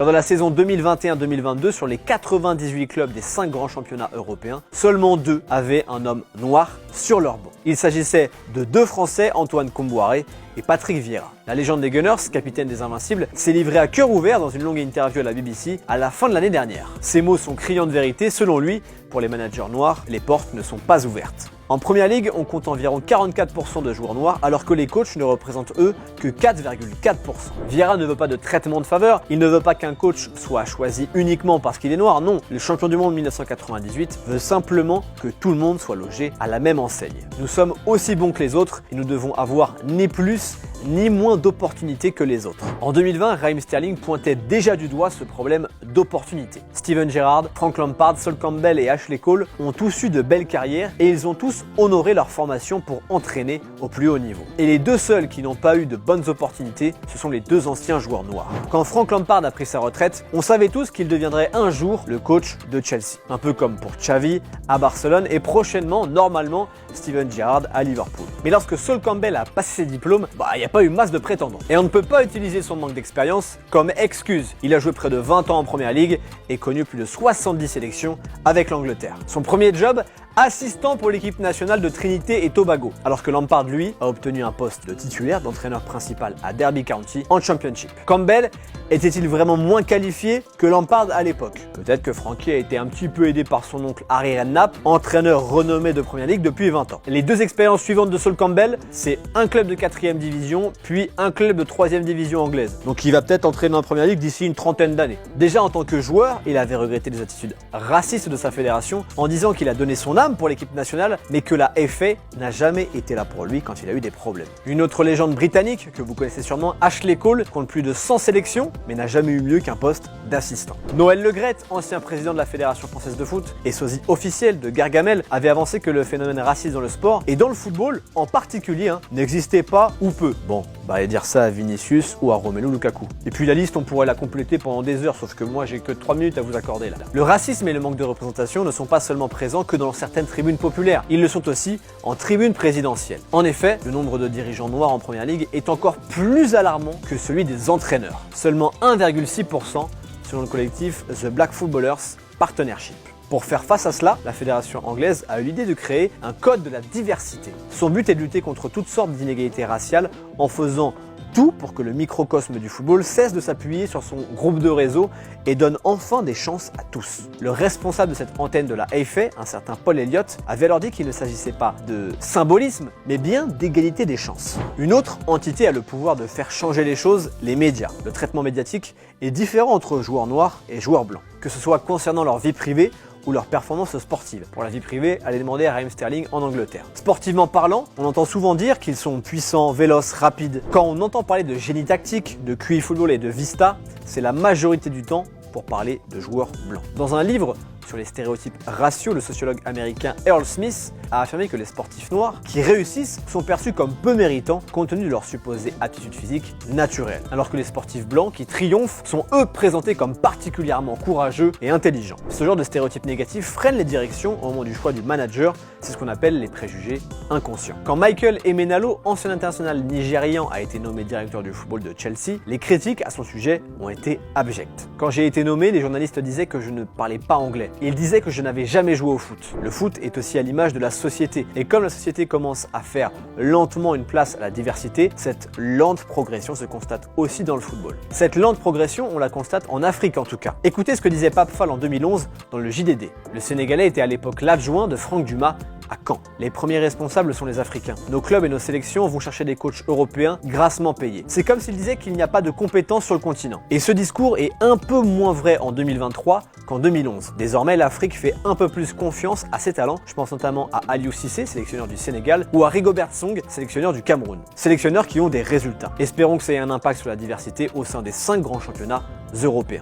Lors de la saison 2021-2022, sur les 98 clubs des 5 grands championnats européens, seulement 2 avaient un homme noir sur leur banc. Il s'agissait de 2 Français, Antoine Kombouaré et Patrick Vieira. La légende des Gunners, capitaine des Invincibles, s'est livré à cœur ouvert dans une longue interview à la BBC à la fin de l'année dernière. Ces mots sont criants de vérité, selon lui, pour les managers noirs, les portes ne sont pas ouvertes. En Première Ligue, on compte environ 44% de joueurs noirs, alors que les coachs ne représentent eux que 4,4%. Vieira ne veut pas de traitement de faveur, il ne veut pas qu'un coach soit choisi uniquement parce qu'il est noir, non. Le champion du monde 1998 veut simplement que tout le monde soit logé à la même enseigne. Nous sommes aussi bons que les autres et nous devons avoir ni plus ni moins d'opportunités que les autres. En 2020, Raheem Sterling pointait déjà du doigt ce problème d'opportunité. Steven Gerrard, Frank Lampard, Sol Campbell et Ashley Cole ont tous eu de belles carrières et ils ont tous honoré leur formation pour entraîner au plus haut niveau. Et les 2 seuls qui n'ont pas eu de bonnes opportunités, ce sont les 2 anciens joueurs noirs. Quand Frank Lampard a pris sa retraite, on savait tous qu'il deviendrait un jour le coach de Chelsea. Un peu comme pour Xavi à Barcelone et prochainement, normalement, Steven Gerrard à Liverpool. Mais lorsque Sol Campbell a passé ses diplômes, il n'y a pas eu masse de prétendants. Et on ne peut pas utiliser son manque d'expérience comme excuse. Il a joué près de 20 ans en Première Ligue et connu plus de 70 sélections avec l'Angleterre. Son premier job, assistant pour l'équipe nationale de Trinité et Tobago, alors que Lampard, lui, a obtenu un poste de titulaire d'entraîneur principal à Derby County en Championship. Campbell était-il vraiment moins qualifié que Lampard à l'époque? Peut-être que Frankie a été un petit peu aidé par son oncle Harry Redknapp, entraîneur renommé de Première Ligue depuis 20 ans. Les 2 expériences suivantes de Sol Campbell, c'est un club de 4e division, puis un club de 3e division anglaise. Donc il va peut-être entraîner en Première Ligue d'ici une trentaine d'années. Déjà en tant que joueur, il avait regretté les attitudes racistes de sa fédération en disant qu'il a donné son âme pour l'équipe nationale, mais que la FA n'a jamais été là pour lui quand il a eu des problèmes. Une autre légende britannique, que vous connaissez sûrement, Ashley Cole, compte plus de 100 sélections, mais n'a jamais eu mieux qu'un poste d'assistant. Noël Le Graët, ancien président de la Fédération française de foot et sosie officiel de Gargamel, avait avancé que le phénomène raciste dans le sport, et dans le football en particulier, n'existait pas ou peu. Bon, et dire ça à Vinicius ou à Romelu Lukaku. Et puis la liste, on pourrait la compléter pendant des heures, sauf que moi j'ai que 3 minutes à vous accorder là. Le racisme et le manque de représentation ne sont pas seulement présents que dans certaines tribunes populaires, ils le sont aussi en tribune présidentielle. En effet, le nombre de dirigeants noirs en Première Ligue est encore plus alarmant que celui des entraîneurs. Seulement 1,6% selon le collectif The Black Footballers Partnership. Pour faire face à cela, la fédération anglaise a eu l'idée de créer un code de la diversité. Son but est de lutter contre toutes sortes d'inégalités raciales en faisant tout pour que le microcosme du football cesse de s'appuyer sur son groupe de réseau et donne enfin des chances à tous. Le responsable de cette antenne de la FA, un certain Paul Elliott, avait alors dit qu'il ne s'agissait pas de symbolisme, mais bien d'égalité des chances. Une autre entité a le pouvoir de faire changer les choses, les médias. Le traitement médiatique est différent entre joueurs noirs et joueurs blancs, que ce soit concernant leur vie privée ou leur performance sportive. Pour la vie privée, allez demander à Raheem Sterling en Angleterre. Sportivement parlant, on entend souvent dire qu'ils sont puissants, véloces, rapides. Quand on entend parler de génie tactique, de QI football et de vista, c'est la majorité du temps pour parler de joueurs blancs. Dans un livre sur les stéréotypes raciaux, le sociologue américain Earl Smith a affirmé que les sportifs noirs qui réussissent sont perçus comme peu méritants compte tenu de leur supposée aptitude physique naturelle, alors que les sportifs blancs qui triomphent sont eux présentés comme particulièrement courageux et intelligents. Ce genre de stéréotypes négatifs freine les directions au moment du choix du manager, c'est ce qu'on appelle les préjugés inconscients. Quand Michael Emenalo, ancien international nigérian, a été nommé directeur du football de Chelsea, les critiques à son sujet ont été abjectes. Quand j'ai été nommé, les journalistes disaient que je ne parlais pas anglais. Ils disaient que je n'avais jamais joué au foot. Le foot est aussi à l'image de la société. Et comme la société commence à faire lentement une place à la diversité, cette lente progression se constate aussi dans le football. Cette lente progression, on la constate en Afrique en tout cas. Écoutez ce que disait Pape Fall en 2011 dans le JDD. Le Sénégalais était à l'époque l'adjoint de Franck Dumas à Caen. Les premiers responsables sont les Africains. Nos clubs et nos sélections vont chercher des coachs européens grassement payés. C'est comme s'ils disaient qu'il n'y a pas de compétences sur le continent. Et ce discours est un peu moins vrai en 2023 qu'en 2011. Désormais, l'Afrique fait un peu plus confiance à ses talents. Je pense notamment à Aliou Cissé, sélectionneur du Sénégal, ou à Rigobert Song, sélectionneur du Cameroun. Sélectionneurs qui ont des résultats. Espérons que ça ait un impact sur la diversité au sein des 5 grands championnats européens.